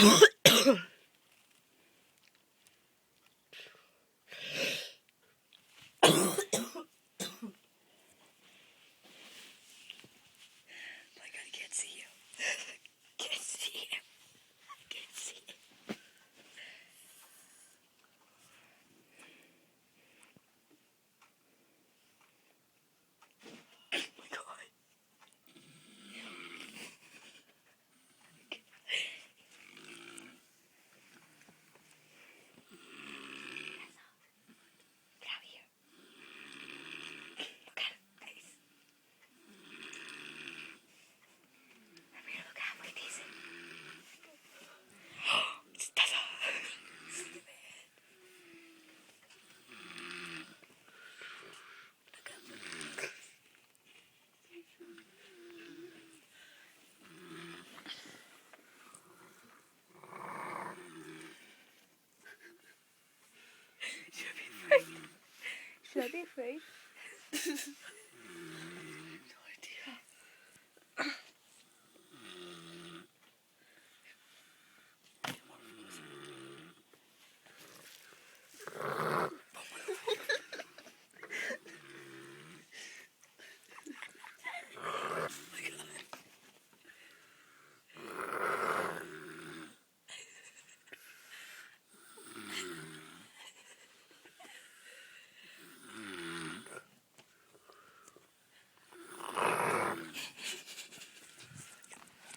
I can't see you. Can't see you. Can't see you. Oh my God. Get out of here. Look at his face. I'm here to look halfway decent. It's Tessa. Should I be afraid? Should I be afraid?